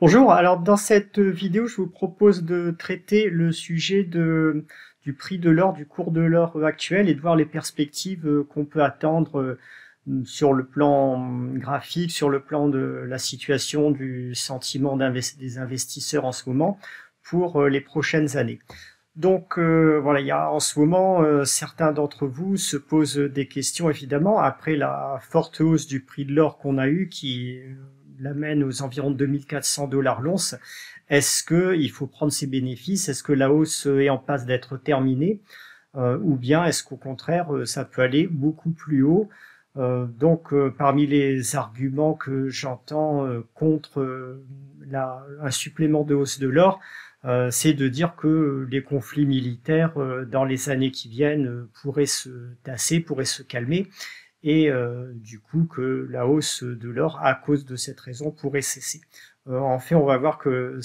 Bonjour, alors dans cette vidéo, je vous propose de traiter le sujet du prix de l'or, du cours de l'or actuel et de voir les perspectives qu'on peut attendre sur le plan graphique, sur le plan de la situation du sentiment des investisseurs en ce moment pour les prochaines années. Donc voilà, il y a en ce moment certains d'entre vous se posent des questions évidemment après la forte hausse du prix de l'or qu'on a eu qui l'amène aux environs de 2400 dollars l'once. Est-ce que il faut prendre ses bénéfices? Est-ce que la hausse est en passe d'être terminée? Ou bien est-ce qu'au contraire ça peut aller beaucoup plus haut? Parmi les arguments que j'entends contre un supplément de hausse de l'or, c'est de dire que les conflits militaires dans les années qui viennent pourraient se tasser, pourraient se calmer, et du coup que la hausse de l'or à cause de cette raison pourrait cesser. En fait, on va voir que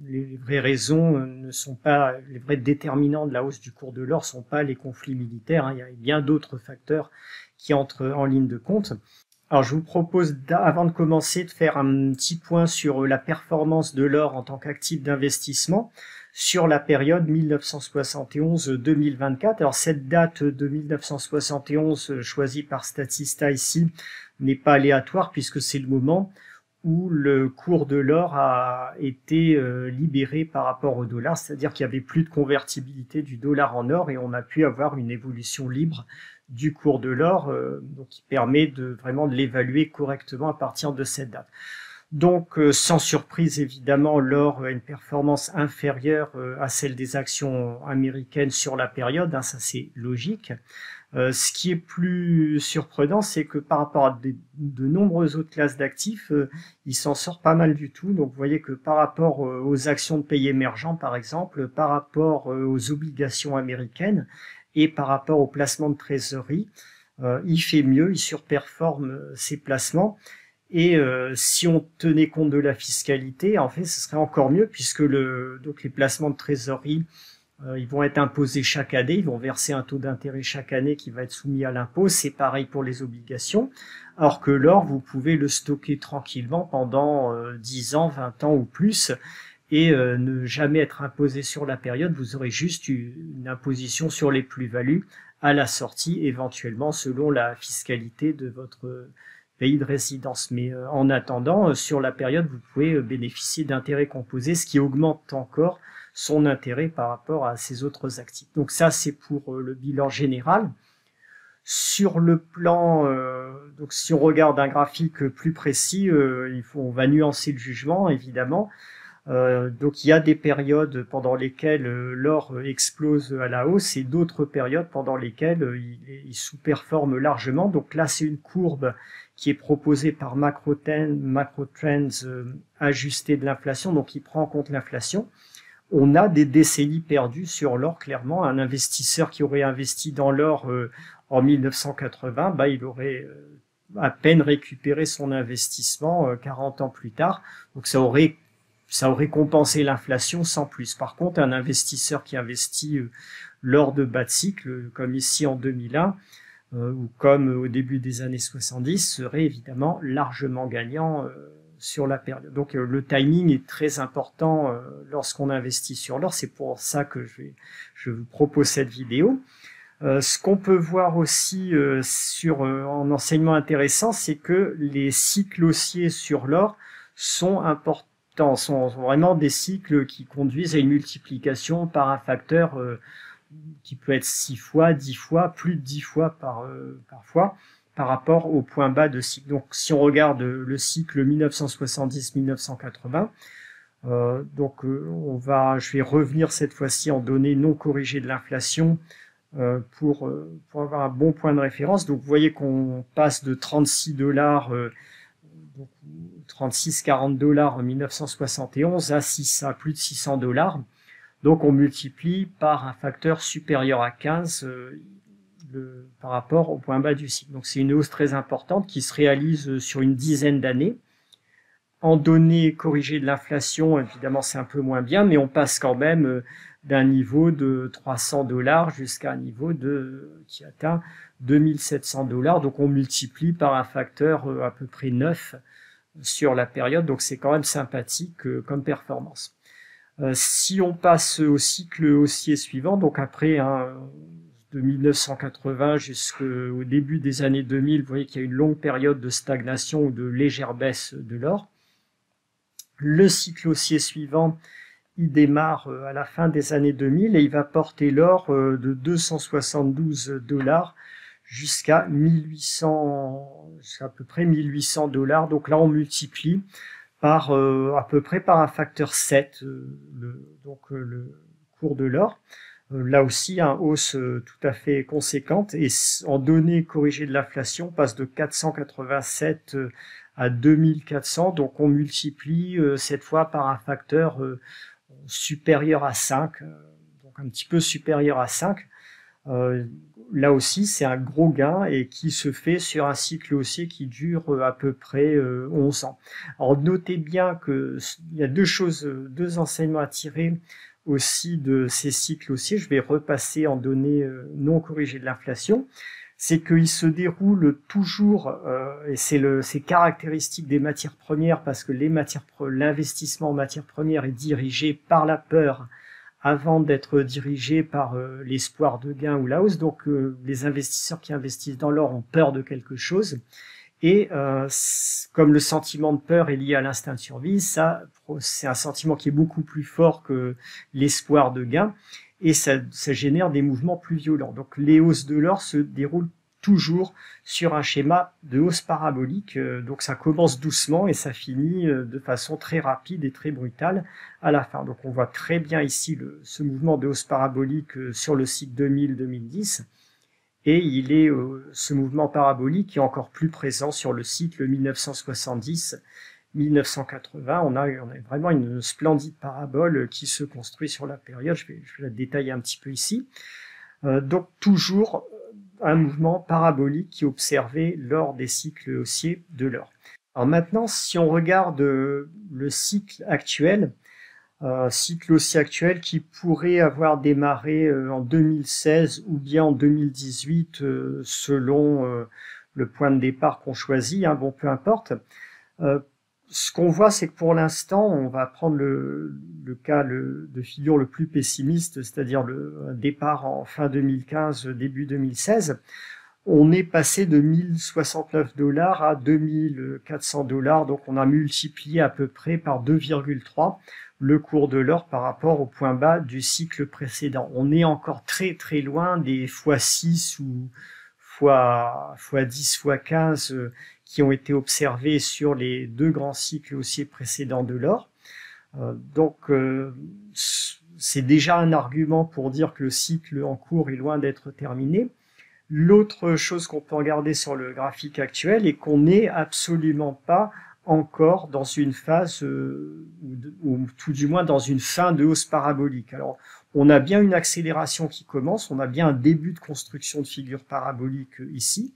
les vraies raisons ne sont pas, les vrais déterminants de la hausse du cours de l'or sont pas les conflits militaires, hein. Il y a bien d'autres facteurs qui entrent en ligne de compte. Alors, je vous propose, avant de commencer, de faire un petit point sur la performance de l'or en tant qu'actif d'investissement sur la période 1971-2024. Alors, cette date de 1971 choisie par Statista ici n'est pas aléatoire puisque c'est le moment où le cours de l'or a été libéré par rapport au dollar, c'est-à-dire qu'il n'y avait plus de convertibilité du dollar en or et on a pu avoir une évolution libre du cours de l'or, donc qui permet vraiment de l'évaluer correctement à partir de cette date. Donc, sans surprise, évidemment, l'or a une performance inférieure à celle des actions américaines sur la période, hein, ça c'est logique. Ce qui est plus surprenant, c'est que par rapport à de nombreuses autres classes d'actifs, il s'en sort pas mal du tout. Donc vous voyez que par rapport aux actions de pays émergents, par exemple, par rapport aux obligations américaines et par rapport aux placements de trésorerie, il fait mieux, il surperforme ses placements. Et si on tenait compte de la fiscalité, en fait, ce serait encore mieux puisque donc les placements de trésorerie ils vont être imposés chaque année, ils vont verser un taux d'intérêt chaque année qui va être soumis à l'impôt. C'est pareil pour les obligations. Alors que l'or, vous pouvez le stocker tranquillement pendant 10 ans, 20 ans ou plus et ne jamais être imposé sur la période. Vous aurez juste une imposition sur les plus-values à la sortie, éventuellement selon la fiscalité de votre pays de résidence. Mais en attendant, sur la période, vous pouvez bénéficier d'intérêts composés, ce qui augmente encore son intérêt par rapport à ces autres actifs. Donc ça, c'est pour le bilan général. Sur le plan, donc si on regarde un graphique plus précis, on va nuancer le jugement, évidemment. Donc il y a des périodes pendant lesquelles l'or explose à la hausse et d'autres périodes pendant lesquelles il sous-performe largement. Donc là, c'est une courbe qui est proposée par Macrotrends ajustée de l'inflation, donc il prend en compte l'inflation. On a des décennies perdues sur l'or, clairement. Un investisseur qui aurait investi dans l'or en 1980, il aurait à peine récupéré son investissement 40 ans plus tard. Donc ça aurait compensé l'inflation sans plus. Par contre, un investisseur qui investit lors de bas de cycle, comme ici en 2001, ou comme au début des années 70, serait évidemment largement gagnant sur la période. Donc le timing est très important lorsqu'on investit sur l'or. C'est pour ça que je vous propose cette vidéo. Ce qu'on peut voir aussi en enseignement intéressant, c'est que les cycles haussiers sur l'or sont importants, sont vraiment des cycles qui conduisent à une multiplication par un facteur qui peut être 6 fois, 10 fois, plus de 10 fois parfois, par rapport au point bas de cycle. Donc si on regarde le cycle 1970-1980, je vais revenir cette fois-ci en données non corrigées de l'inflation pour avoir un bon point de référence. Donc vous voyez qu'on passe de 36 dollars, 36-40 dollars en 1971 à plus de 600 dollars. Donc on multiplie par un facteur supérieur à 15 par rapport au point bas du cycle. Donc c'est une hausse très importante qui se réalise sur une dizaine d'années. En données corrigées de l'inflation, évidemment c'est un peu moins bien, mais on passe quand même d'un niveau de 300 dollars jusqu'à un niveau qui atteint 2700 dollars. Donc on multiplie par un facteur à peu près 9 sur la période, donc c'est quand même sympathique comme performance. Si on passe au cycle haussier suivant, donc après de 1980 jusqu'au début des années 2000, vous voyez qu'il y a une longue période de stagnation ou de légère baisse de l'or. Le cycle haussier suivant, il démarre à la fin des années 2000 et il va porter l'or de 272 $ jusqu'à 1800, à peu près 1800 $. Donc là, on multiplie par à peu près par un facteur 7, le cours de l'or. Là aussi, une hausse tout à fait conséquente et en données corrigées de l'inflation, passe de 487 à 2400. Donc on multiplie cette fois par un facteur supérieur à 5, donc un petit peu supérieur à 5. Là aussi, c'est un gros gain et qui se fait sur un cycle haussier qui dure à peu près 11 ans. Alors notez bien qu'il y a deux enseignements à tirer aussi de ces cycles haussiers. Je vais repasser en données non corrigées de l'inflation. C'est qu'ils se déroulent toujours, et c'est caractéristique des matières premières parce que l'investissement en matières premières est dirigé par la peur avant d'être dirigé par l'espoir de gain ou la hausse. Donc les investisseurs qui investissent dans l'or ont peur de quelque chose. Et comme le sentiment de peur est lié à l'instinct de survie, ça, c'est un sentiment qui est beaucoup plus fort que l'espoir de gain. Et ça génère des mouvements plus violents. Donc les hausses de l'or se déroulent toujours sur un schéma de hausse parabolique. Donc ça commence doucement et ça finit de façon très rapide et très brutale à la fin. Donc on voit très bien ici ce mouvement de hausse parabolique sur le cycle 2000-2010. Et il est ce mouvement parabolique qui est encore plus présent sur le cycle 1970-1980. On a vraiment une splendide parabole qui se construit sur la période. Je vais la détailler un petit peu ici. Donc toujours un mouvement parabolique qui est observé lors des cycles haussiers de l'or. Alors maintenant, si on regarde le cycle actuel, cycle haussier actuel qui pourrait avoir démarré en 2016 ou bien en 2018 selon le point de départ qu'on choisit, bon peu importe. Ce qu'on voit, c'est que pour l'instant, on va prendre le cas de figure le plus pessimiste, c'est-à-dire le départ en fin 2015, début 2016. On est passé de 1069 $ à 2400 $, donc on a multiplié à peu près par 2,3 le cours de l'or par rapport au point bas du cycle précédent. On est encore très très loin des x6 ou x10, x15 qui ont été observés sur les deux grands cycles haussiers précédents de l'or. Donc c'est déjà un argument pour dire que le cycle en cours est loin d'être terminé. L'autre chose qu'on peut regarder sur le graphique actuel est qu'on n'est absolument pas encore dans une phase, ou tout du moins dans une fin de hausse parabolique. Alors, on a bien une accélération qui commence, on a bien un début de construction de figure parabolique ici,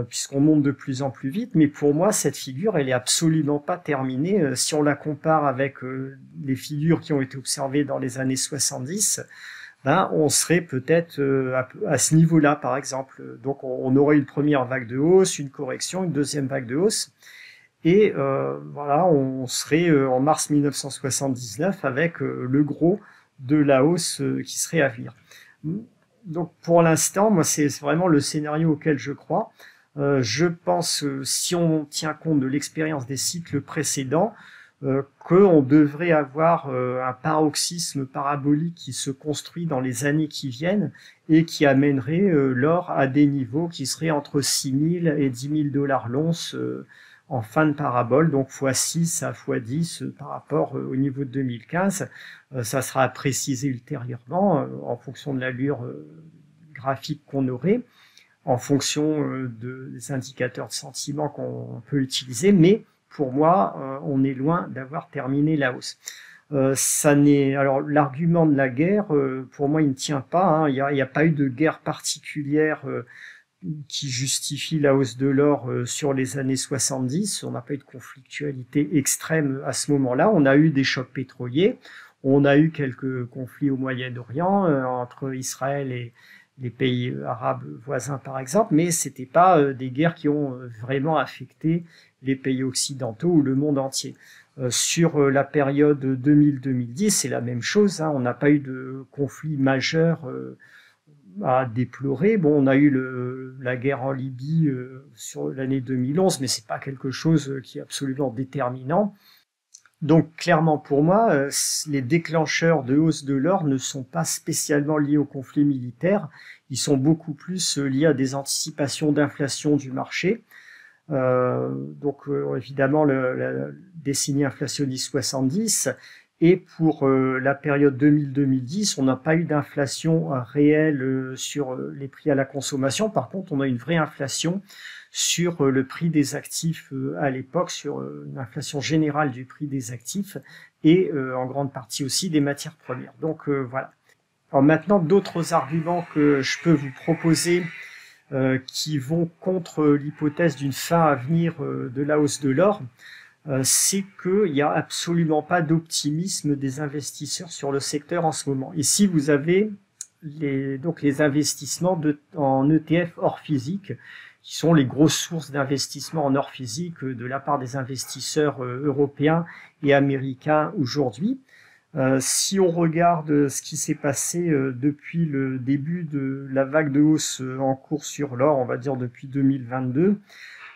puisqu'on monte de plus en plus vite, mais pour moi, cette figure, elle est absolument pas terminée. Si on la compare avec les figures qui ont été observées dans les années 70, on serait peut-être à ce niveau-là, par exemple. Donc, on aurait une première vague de hausse, une correction, une deuxième vague de hausse. Et voilà, on serait en mars 1979 avec le gros de la hausse qui serait à venir. Donc, pour l'instant, moi, c'est vraiment le scénario auquel je crois. Je pense, si on tient compte de l'expérience des cycles précédents, qu'on devrait avoir un paroxysme parabolique qui se construit dans les années qui viennent et qui amènerait l'or à des niveaux qui seraient entre 6 000 et 10 000 $ l'once en fin de parabole, donc x6 à x10 par rapport au niveau de 2015. Ça sera à préciser ultérieurement en fonction de l'allure graphique qu'on aurait, en fonction des indicateurs de sentiment qu'on peut utiliser, mais pour moi, on est loin d'avoir terminé la hausse. Alors l'argument de la guerre, pour moi, il ne tient pas. Il n'y a pas eu de guerre particulière qui justifie la hausse de l'or sur les années 70. On n'a pas eu de conflictualité extrême à ce moment-là. On a eu des chocs pétroliers. On a eu quelques conflits au Moyen-Orient entre Israël et les pays arabes voisins par exemple, mais c'était pas des guerres qui ont vraiment affecté les pays occidentaux ou le monde entier. Sur la période 2000-2010, c'est la même chose, hein, on n'a pas eu de conflit majeur à déplorer. Bon, on a eu la guerre en Libye sur l'année 2011, mais c'est pas quelque chose qui est absolument déterminant. Donc clairement pour moi, les déclencheurs de hausse de l'or ne sont pas spécialement liés au conflit militaire, ils sont beaucoup plus liés à des anticipations d'inflation du marché. Évidemment la décennie inflationniste 70, et pour la période 2000-2010, on n'a pas eu d'inflation réelle sur les prix à la consommation. Par contre, on a une vraie inflation sur le prix des actifs à l'époque, sur une inflation générale du prix des actifs et en grande partie aussi des matières premières. Donc voilà. Alors maintenant, d'autres arguments que je peux vous proposer qui vont contre l'hypothèse d'une fin à venir de la hausse de l'or, c'est qu'il n'y a absolument pas d'optimisme des investisseurs sur le secteur en ce moment. Ici, vous avez les investissements en ETF hors physique, qui sont les grosses sources d'investissement en or physique de la part des investisseurs européens et américains aujourd'hui. Si on regarde ce qui s'est passé depuis le début de la vague de hausse en cours sur l'or, on va dire depuis 2022,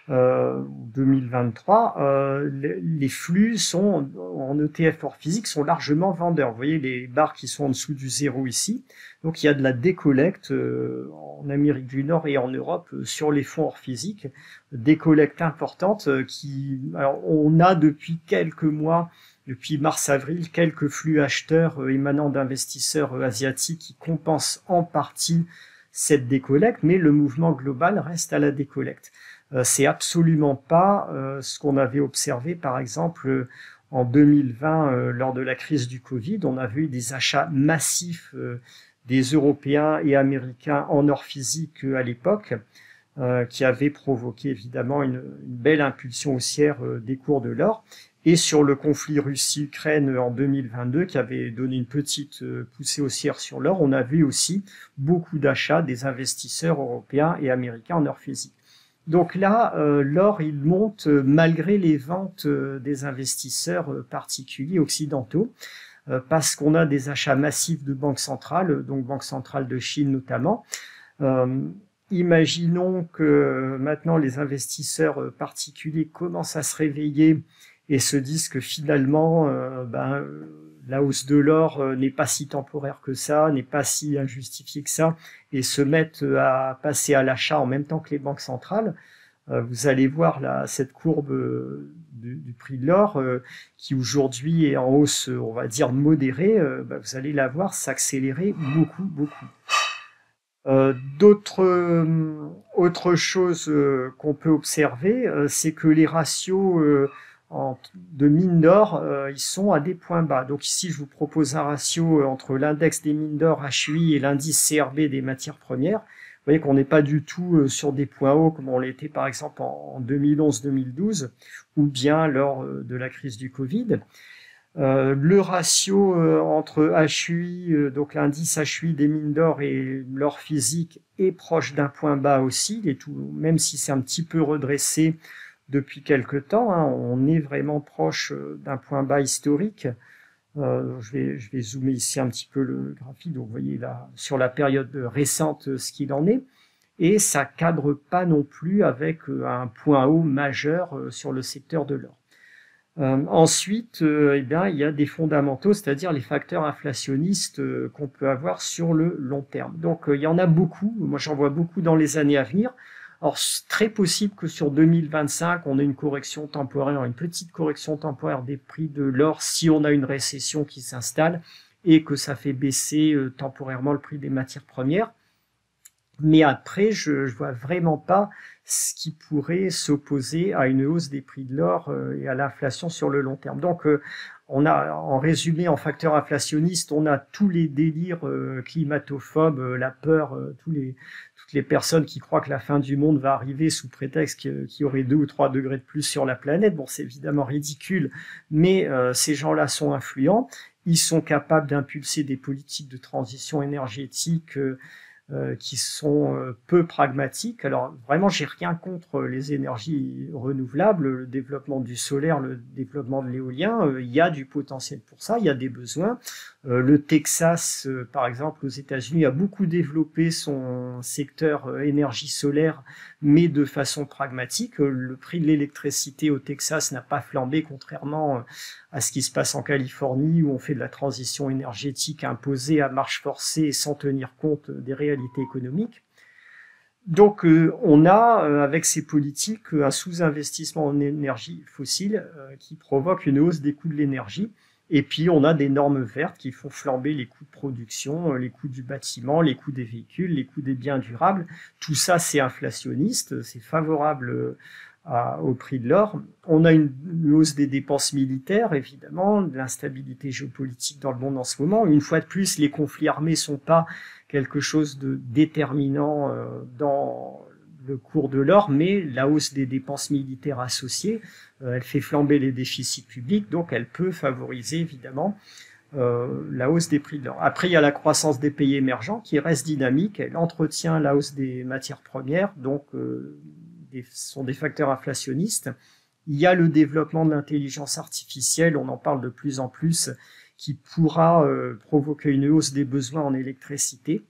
2023, les flux sont en ETF hors physique sont largement vendeurs. Vous voyez les barres qui sont en dessous du zéro ici. Donc il y a de la décollecte en Amérique du Nord et en Europe sur les fonds hors physique, des collectes importantes alors on a depuis quelques mois, depuis mars-avril, quelques flux acheteurs émanant d'investisseurs asiatiques qui compensent en partie cette décollecte, mais le mouvement global reste à la décollecte. C'est absolument pas ce qu'on avait observé, par exemple, en 2020, lors de la crise du Covid. On avait eu des achats massifs des Européens et Américains en or physique à l'époque, qui avaient provoqué évidemment une belle impulsion haussière des cours de l'or. Et sur le conflit Russie-Ukraine en 2022, qui avait donné une petite poussée haussière sur l'or, on a vu aussi beaucoup d'achats des investisseurs européens et américains en or physique. Donc là, l'or, il monte malgré les ventes des investisseurs particuliers occidentaux, parce qu'on a des achats massifs de banques centrales, donc Banque centrale de Chine notamment. Imaginons que maintenant les investisseurs particuliers commencent à se réveiller et se disent que finalement, la hausse de l'or n'est pas si temporaire que ça, n'est pas si injustifiée que ça, et se mettent à passer à l'achat en même temps que les banques centrales. Vous allez voir là, cette courbe du prix de l'or qui aujourd'hui est en hausse, on va dire modérée, vous allez la voir s'accélérer beaucoup. Autre chose qu'on peut observer, c'est que les ratios de mines d'or, ils sont à des points bas. Donc ici, je vous propose un ratio entre l'index des mines d'or HUI et l'indice CRB des matières premières. Vous voyez qu'on n'est pas du tout sur des points hauts comme on l'était par exemple en 2011-2012 ou bien lors de la crise du Covid. Le ratio entre HUI, donc l'indice HUI des mines d'or et l'or physique est proche d'un point bas aussi, même si c'est un petit peu redressé depuis quelque temps, hein, on est vraiment proche d'un point bas historique. Je vais zoomer ici un petit peu le graphique, donc vous voyez là sur la période récente ce qu'il en est, et ça cadre pas non plus avec un point haut majeur sur le secteur de l'or. Ensuite, il y a des fondamentaux, c'est-à-dire les facteurs inflationnistes qu'on peut avoir sur le long terme. Donc il y en a beaucoup, moi j'en vois beaucoup dans les années à venir. Alors, c'est très possible que sur 2025, on ait une correction temporaire, une petite correction temporaire des prix de l'or si on a une récession qui s'installe et que ça fait baisser temporairement le prix des matières premières. Mais après, je vois vraiment pas ce qui pourrait s'opposer à une hausse des prix de l'or et à l'inflation sur le long terme. Donc, on a, en résumé, en facteur inflationniste, on a tous les délires climatophobes, la peur, toutes les personnes qui croient que la fin du monde va arriver sous prétexte qu'il y aurait 2 ou 3 degrés de plus sur la planète. Bon, c'est évidemment ridicule, mais ces gens-là sont influents. Ils sont capables d'impulser des politiques de transition énergétique qui sont peu pragmatiques. Alors vraiment, j'ai rien contre les énergies renouvelables, le développement du solaire, le développement de l'éolien. Il y a du potentiel pour ça, il y a des besoins. Le Texas, par exemple, aux États-Unis, a beaucoup développé son secteur énergie solaire, mais de façon pragmatique. Le prix de l'électricité au Texas n'a pas flambé, contrairement à ce qui se passe en Californie, où on fait de la transition énergétique imposée à marche forcée sans tenir compte des réalités économiques. Donc on a, avec ces politiques, un sous-investissement en énergie fossile qui provoque une hausse des coûts de l'énergie. Et puis on a des normes vertes qui font flamber les coûts de production, les coûts du bâtiment, les coûts des véhicules, les coûts des biens durables. Tout ça, c'est inflationniste, c'est favorable au prix de l'or. On a une hausse des dépenses militaires, évidemment, de l'instabilité géopolitique dans le monde en ce moment. Une fois de plus, les conflits armés sont pas quelque chose de déterminant dans le cours de l'or, mais la hausse des dépenses militaires associées, elle fait flamber les déficits publics, donc elle peut favoriser évidemment la hausse des prix de l'or. Après, il y a la croissance des pays émergents qui reste dynamique, elle entretient la hausse des matières premières, donc sont des facteurs inflationnistes. Il y a le développement de l'intelligence artificielle, on en parle de plus en plus, qui pourra provoquer une hausse des besoins en électricité.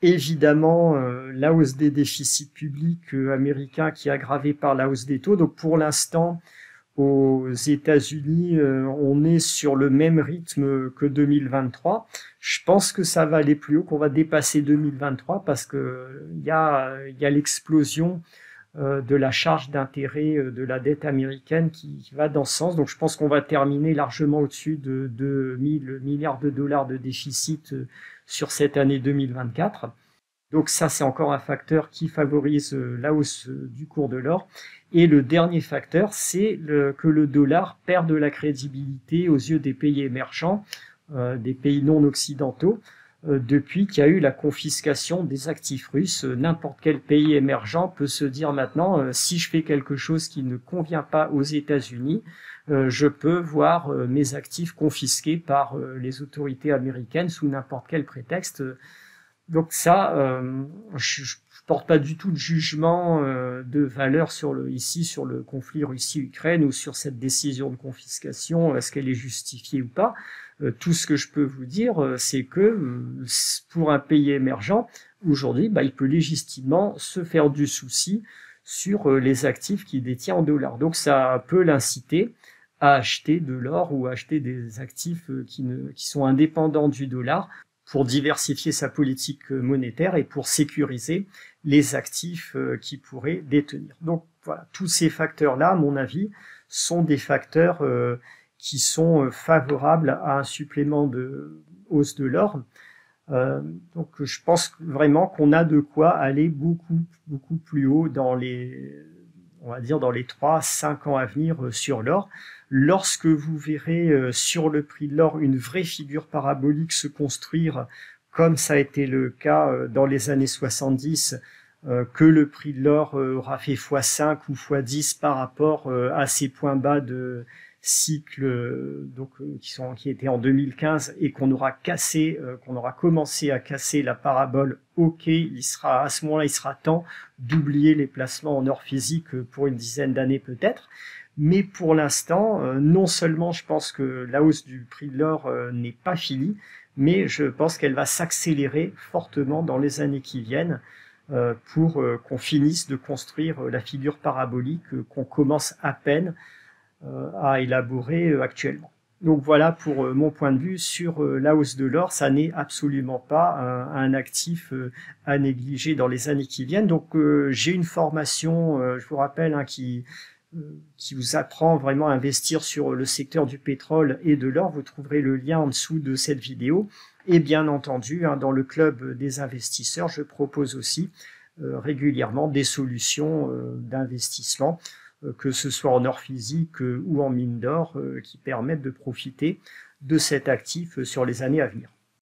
Évidemment, la hausse des déficits publics américains qui est aggravée par la hausse des taux. Donc pour l'instant, aux États-Unis, on est sur le même rythme que 2023. Je pense que ça va aller plus haut, qu'on va dépasser 2023 parce que il y a l'explosion de la charge d'intérêt de la dette américaine qui va dans ce sens. Donc je pense qu'on va terminer largement au-dessus de 2000 milliards de dollars de déficit sur cette année 2024. Donc ça, c'est encore un facteur qui favorise la hausse du cours de l'or. Et le dernier facteur, c'est que le dollar perd de la crédibilité aux yeux des pays émergents, des pays non occidentaux, depuis qu'il y a eu la confiscation des actifs russes. N'importe quel pays émergent peut se dire maintenant, si je fais quelque chose qui ne convient pas aux États-Unis, je peux voir mes actifs confisqués par les autorités américaines sous n'importe quel prétexte. Donc ça, je porte pas du tout de jugement de valeur ici sur le conflit Russie-Ukraine ou sur cette décision de confiscation, est-ce qu'elle est justifiée ou pas. Tout ce que je peux vous dire, c'est que pour un pays émergent, aujourd'hui, il peut légitimement se faire du souci sur les actifs qu'il détient en dollars. Donc ça peut l'inciter à acheter de l'or ou à acheter des actifs qui sont indépendants du dollar pour diversifier sa politique monétaire et pour sécuriser les actifs qu'il pourrait détenir. Donc voilà, tous ces facteurs-là, à mon avis, sont des facteurs qui sont favorables à un supplément de hausse de l'or. Donc je pense vraiment qu'on a de quoi aller beaucoup plus haut dans les 3-5 ans à venir sur l'or. Lorsque vous verrez sur le prix de l'or une vraie figure parabolique se construire, comme ça a été le cas dans les années 70, que le prix de l'or aura fait x5 ou x10 par rapport à ces points bas de cycle qui étaient en 2015 et qu'on aura commencé à casser la parabole. Ok, à ce moment-là, il sera temps d'oublier les placements en or physique pour une dizaine d'années peut-être. Mais pour l'instant, non seulement je pense que la hausse du prix de l'or n'est pas finie, mais je pense qu'elle va s'accélérer fortement dans les années qui viennent pour qu'on finisse de construire la figure parabolique qu'on commence à peine à élaborer actuellement. Donc voilà pour mon point de vue sur la hausse de l'or. Ça n'est absolument pas un actif à négliger dans les années qui viennent. Donc j'ai une formation, je vous rappelle, qui vous apprend vraiment à investir sur le secteur du pétrole et de l'or. Vous trouverez le lien en dessous de cette vidéo. Et bien entendu, dans le club des investisseurs, je propose aussi régulièrement des solutions d'investissement, que ce soit en or physique ou en mine d'or, qui permettent de profiter de cet actif sur les années à venir.